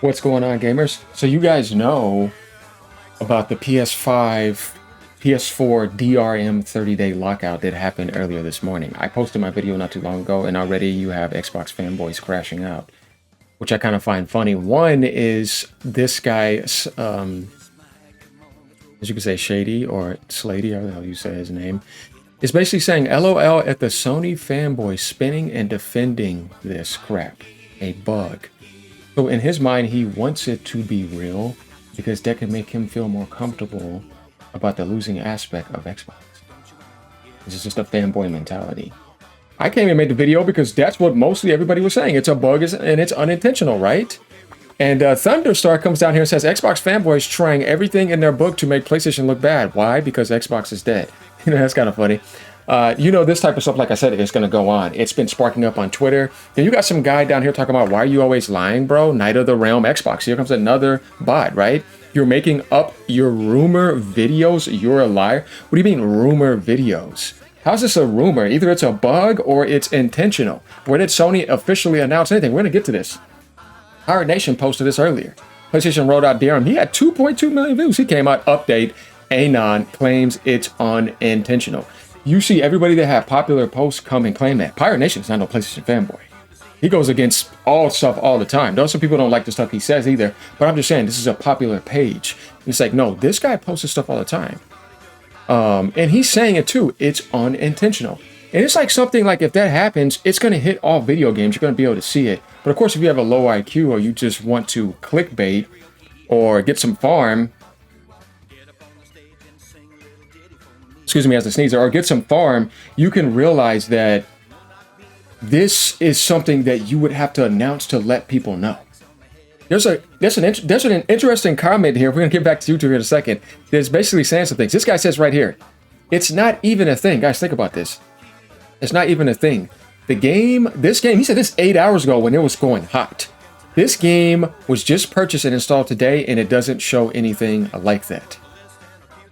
What's going on, gamers? So you guys know about the PS5, PS4 DRM 30-day lockout that happened earlier this morning. I posted my video not too long ago, and already you have Xbox fanboys crashing out, which I kind of find funny. One is this guy, as you could say, Shady or Slady, or how you say his name, is basically saying LOL at the Sony fanboy spinning and defending this crap, a bug. So in his mind, he wants it to be real because that can make him feel more comfortable about the losing aspect of Xbox. This is just a fanboy mentality. I came and made the video because that's what mostly everybody was saying. It's a bug and it's unintentional, right? And Thunderstar comes down here and says Xbox fanboys trying everything in their book to make PlayStation look bad. Why? Because Xbox is dead. You know, that's kind of funny. This type of stuff, like I said, is going to go on. It's been sparking up on Twitter. And you got some guy down here talking about, why are you always lying, bro? Night of the Realm Xbox. Here comes another bot, right? You're making up your rumor videos. You're a liar. What do you mean rumor videos? How's this a rumor? Either it's a bug or it's intentional. Where did Sony officially announce anything? We're going to get to this. Pirate Nation posted this earlier. PlayStation rolled out DRM. He had 2.2 million views. He came out, update. Anon claims it's unintentional. You see everybody that had popular posts come and claim that. Pirate Nation is not no PlayStation fanboy. He goes against all stuff all the time. Those some people don't like the stuff he says either. But I'm just saying, this is a popular page. It's like, no, this guy posts stuff all the time. And he's saying it too. It's unintentional. And it's like something like, if that happens, it's going to hit all video games. You're going to be able to see it. But of course, if you have a low IQ or you just want to clickbait or get some farm, excuse me, as a sneezer, or get some farm, you can realize that this is something that you would have to announce to let people know. There's an interesting comment here. We're going to get back to YouTube here in a second. There's basically saying some things. This guy says right here, it's not even a thing. Guys, think about this. It's not even a thing. This game, he said this 8 hours ago when it was going hot. This game was just purchased and installed today, and it doesn't show anything like that.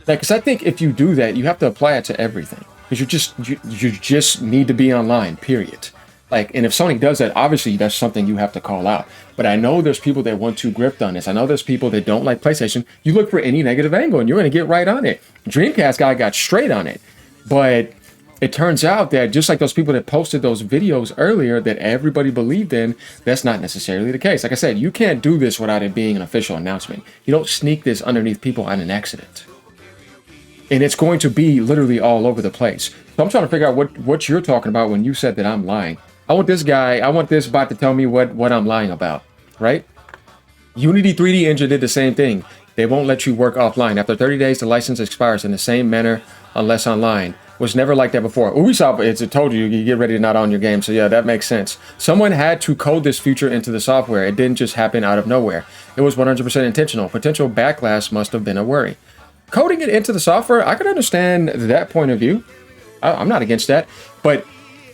Because I think if you do that, you have to apply it to everything. Because you just need to be online, period. And if Sony does that, obviously that's something you have to call out. But I know there's people that want to grift on this. I know there's people that don't like PlayStation. You look for any negative angle and you're going to get right on it. Dreamcast guy got straight on it. But it turns out that just like those people that posted those videos earlier that everybody believed in, that's not necessarily the case. Like I said, you can't do this without it being an official announcement. You don't sneak this underneath people on an accident. And it's going to be literally all over the place. So I'm trying to figure out what you're talking about when you said that I'm lying. I want this bot to tell me what I'm lying about, right? Unity 3D Engine did the same thing. They won't let you work offline. After 30 days, the license expires in the same manner unless online. Was never like that before. Ubisoft, it told you get ready to not own your game. So yeah, that makes sense. Someone had to code this feature into the software. It didn't just happen out of nowhere. It was 100% intentional. Potential backlash must have been a worry. Coding it into the software, I can understand that point of view. I'm not against that. But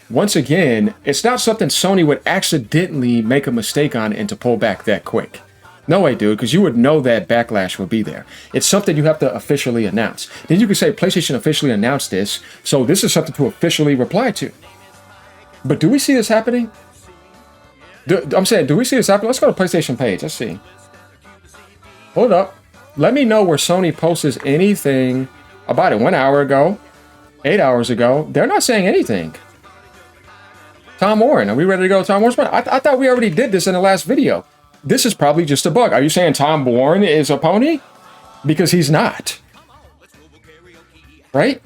once again, it's not something Sony would accidentally make a mistake on and to pull back that quick. No way, dude, because you would know that backlash would be there. It's something you have to officially announce. Then you can say PlayStation officially announced this, so this is something to officially reply to. But do we see this happening? I'm saying, do we see this happening? Let's go to PlayStation page. Let's see. Hold up. Let me know where Sony posts anything about it. 1 hour ago, 8 hours ago. They're not saying anything. Tom Warren, are we ready to go, Tom Warren? I thought we already did this in the last video. This is probably just a bug. Are you saying Tom Warren is a pony? Because he's not. Right?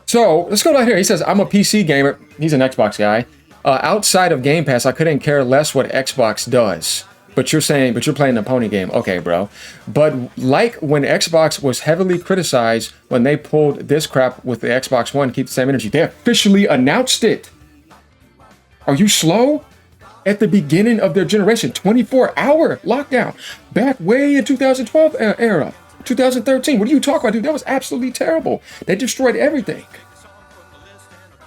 So, let's go down here. He says, I'm a PC gamer. He's an Xbox guy. Outside of Game Pass, I couldn't care less what Xbox does. But you're playing the pony game. Okay, bro. But like when Xbox was heavily criticized when they pulled this crap with the Xbox One, keep the same energy. They officially announced it. Are you slow? At the beginning of their generation, 24-hour lockdown. Back way in 2012 era. 2013. What are you talking about, dude? That was absolutely terrible. They destroyed everything.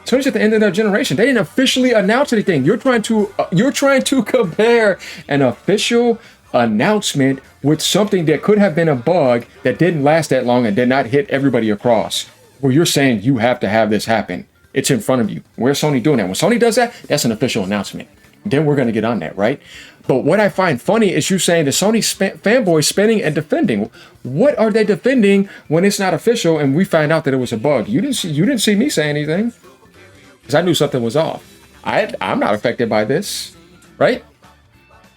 Sony's at the end of their generation. They didn't officially announce anything. You're trying to compare an official announcement with something that could have been a bug that didn't last that long and did not hit everybody across. Where you're saying you have to have this happen. It's in front of you. Where's Sony doing that? When Sony does that, that's an official announcement. Then we're going to get on that, right? But what I find funny is you saying the Sony fanboys spinning and defending. What are they defending when it's not official and we find out that it was a bug? You didn't see me say anything because I knew something was off. I'm not affected by this, right?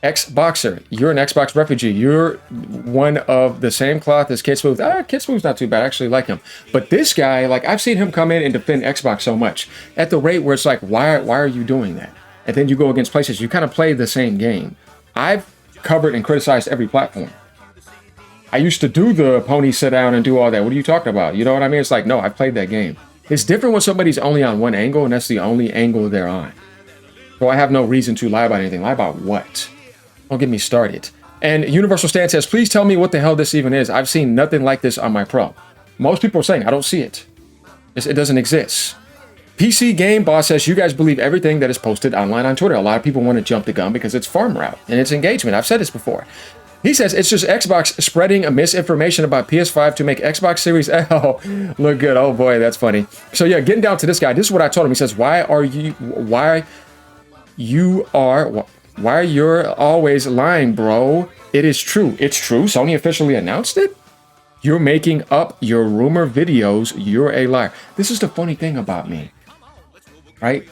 Xboxer, you're an Xbox refugee. You're one of the same cloth as Kid Smooth. Kid Smooth's not too bad. I actually like him. But this guy, like, I've seen him come in and defend Xbox so much at the rate where it's like, why are you doing that? And then you go against PlayStation. You kind of play the same game. I've covered and criticized every platform. I used to do the pony sit down and do all that. What are you talking about? You know what I mean? It's like, no, I played that game. It's different when somebody's only on one angle and that's the only angle they're on. So I have no reason to lie about anything. Lie about what? Don't get me started. And Universal Stan says, please tell me what the hell this even is. I've seen nothing like this on my Pro. Most people are saying, I don't see it. It doesn't exist. PC Game Boss says, you guys believe everything that is posted online on Twitter. A lot of people want to jump the gun because it's farm route and it's engagement. I've said this before. He says it's just Xbox spreading a misinformation about PS5 to make Xbox Series L look good. Oh boy, that's funny. So yeah, getting down to this guy, this is what I told him. He says, why are you always lying, bro? It is true. It's true. Sony officially announced it. You're making up your rumor videos. You're a liar. This is the funny thing about me, right?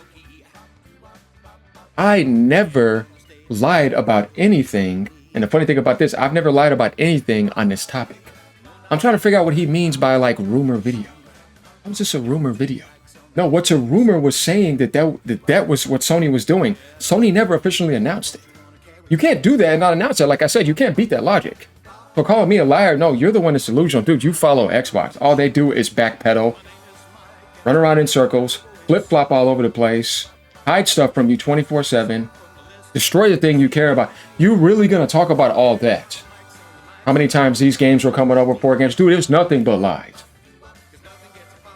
I never lied about anything. And the funny thing about this, I've never lied about anything on this topic. I'm trying to figure out what he means by like rumor video. How is this a rumor video? No, what's a rumor was saying that was what Sony was doing. Sony never officially announced it. You can't do that and not announce it. Like I said, you can't beat that logic. So calling me a liar, no, you're the one that's delusional. Dude, you follow Xbox. All they do is backpedal, run around in circles, flip-flop all over the place, hide stuff from you 24/7, destroy the thing you care about. You really gonna talk about all that? How many times these games were coming over 4 games? Dude, it was nothing but lies.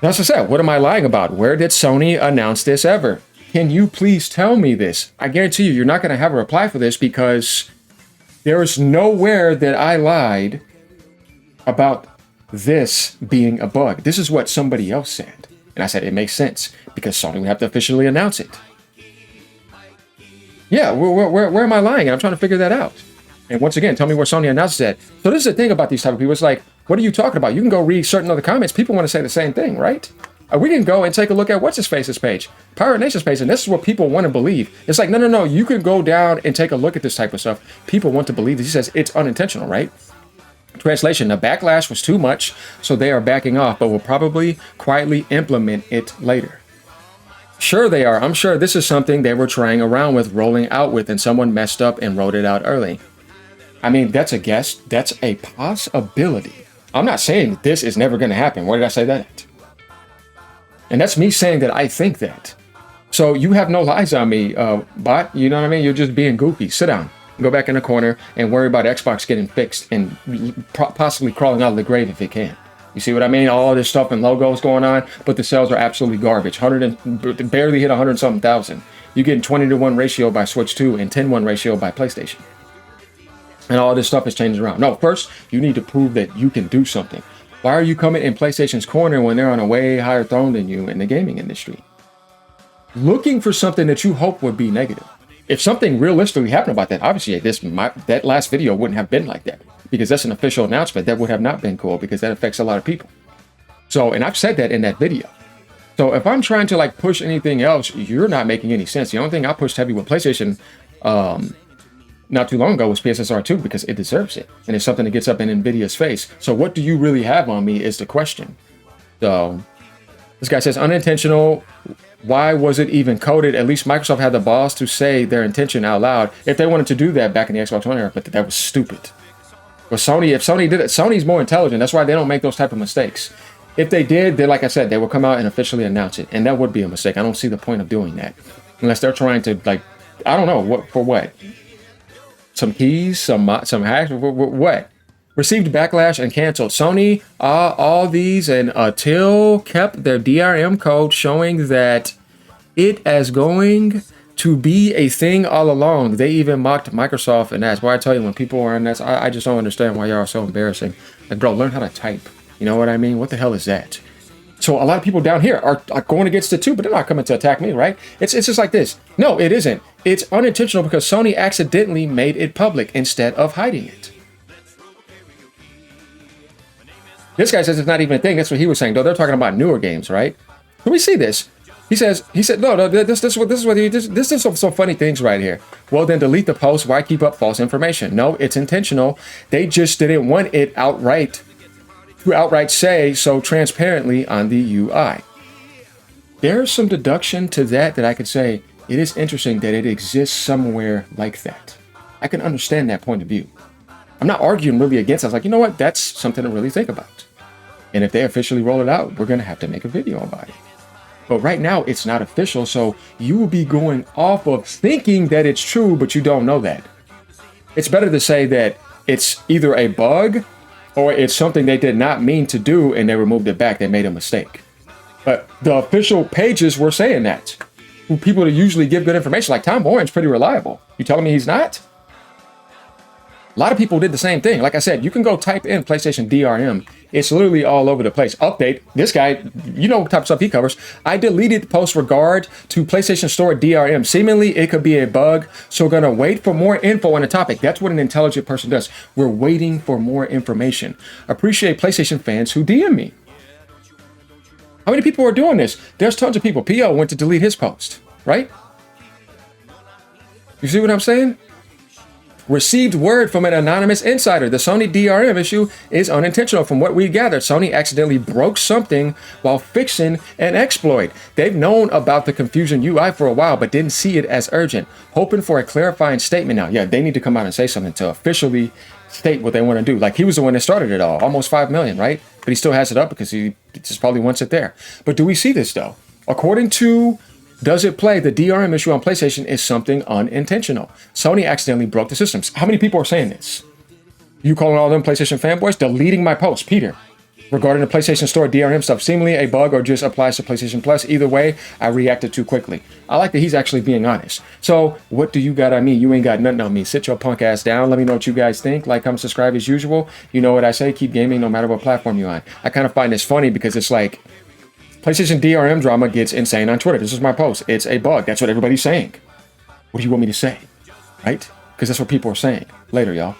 That's what I said. What am I lying about? Where did Sony announce this ever? Can you please tell me this? I guarantee you're not going to have a reply for this because there is nowhere that I lied about this being a bug. This is what somebody else said. And I said, it makes sense because Sony would have to officially announce it. Yeah, where am I lying? And I'm trying to figure that out. And once again, tell me where Sony announced that. So this is the thing about these type of people. It's like, what are you talking about? You can go read certain other comments. People want to say the same thing, right? We can go and take a look at What's-His-Face's page, Pirate Nation's page, and this is what people want to believe. It's like, no. You can go down and take a look at this type of stuff. People want to believe this. He says it's unintentional, right? Translation, the backlash was too much, so they are backing off, but will probably quietly implement it later. Sure they are. I'm sure this is something they were trying around with, rolling out with, and someone messed up and wrote it out early. I mean, that's a guess. That's a possibility. I'm not saying that this is never going to happen. Where did I say that at? And that's me saying that I think that. So you have no lies on me, bot. You know what I mean? You're just being goofy. Sit down. Go back in the corner and worry about Xbox getting fixed and possibly crawling out of the grave if it can. You see what I mean? All this stuff and logos going on, but the sales are absolutely garbage. Barely hit 100-something thousand. You're getting 20-to-1 ratio by Switch 2 and 10-1 ratio by PlayStation. And all this stuff is changing around. No, first, you need to prove that you can do something. Why are you coming in PlayStation's corner when they're on a way higher throne than you in the gaming industry? Looking for something that you hope would be negative. If something realistically happened about that, obviously that last video wouldn't have been like that. Because that's an official announcement. That would have not been cool because that affects a lot of people. So, and I've said that in that video. So if I'm trying to like push anything else, you're not making any sense. The only thing I pushed heavy with PlayStation not too long ago was PSSR 2 because it deserves it. And it's something that gets up in NVIDIA's face. So what do you really have on me is the question. So this guy says unintentional. Why was it even coded? At least Microsoft had the balls to say their intention out loud. If they wanted to do that back in the Xbox One era, but that was stupid. But Sony, if Sony did it, Sony's more intelligent. That's why they don't make those type of mistakes. If they did, then like I said, they would come out and officially announce it. And that would be a mistake. I don't see the point of doing that. Unless they're trying to like, I don't know, what? Some keys, some hacks, what? Received backlash and canceled. Sony, all these and Till kept their DRM code showing that it is going to be a thing all along. They even mocked Microsoft, and that's why I tell you when people are in that, I just don't understand why y'all are so embarrassing. Like, bro, learn how to type. You know what I mean? What the hell is that? So a lot of people down here are going against it too, but they're not coming to attack me, right? It's just like this. No, it isn't. It's unintentional because Sony accidentally made it public instead of hiding it. This guy says it's not even a thing. That's what he was saying, though. They're talking about newer games, right? Can we see this? He said, no, this is some funny things right here. Well, then delete the post. Why keep up false information? No, it's intentional. They just didn't want it to outright say so transparently on the UI. There's some deduction to that I could say it is interesting that it exists somewhere like that. I can understand that point of view. I'm not arguing really against it. I was like, you know what? That's something to really think about. And if they officially roll it out, we're going to have to make a video about it. But right now, it's not official, so you will be going off of thinking that it's true, but you don't know that. It's better to say that it's either a bug or it's something they did not mean to do and they removed it back. They made a mistake. But the official pages were saying that. People that usually give good information, like Tom Warren's pretty reliable. You telling me he's not? A lot of people did the same thing. Like I said, you can go type in PlayStation DRM. It's literally all over the place. Update. This guy, you know what type of stuff he covers. I deleted post regard to PlayStation Store DRM. Seemingly, it could be a bug. So we're going to wait for more info on the topic. That's what an intelligent person does. We're waiting for more information. Appreciate PlayStation fans who DM me. How many people are doing this? There's tons of people. PO went to delete his post, right? You see what I'm saying? Received word from an anonymous insider. The Sony DRM issue is unintentional. From what we gathered, Sony accidentally broke something while fixing an exploit. They've known about the Confusion UI for a while, but didn't see it as urgent. Hoping for a clarifying statement now. Yeah, they need to come out and say something to officially state what they want to do. Like he was the one that started it all. Almost 5 million, right? But he still has it up because he just probably wants it there. But do we see this though? According to Does It Play, the DRM issue on PlayStation is something unintentional. Sony accidentally broke the systems. How many people are saying this? You calling all them PlayStation fanboys? Deleting my post, Peter. Regarding the PlayStation Store DRM stuff, seemingly a bug or just applies to PlayStation Plus. Either way, I reacted too quickly. I like that he's actually being honest. So, what do you got on me? You ain't got nothing on me. Sit your punk ass down. Let me know what you guys think. Like, comment, subscribe as usual. You know what I say. Keep gaming no matter what platform you're on. I kind of find this funny because it's like, PlayStation DRM drama gets insane on Twitter. This is my post. It's a bug. That's what everybody's saying. What do you want me to say? Right? Because that's what people are saying. Later, y'all.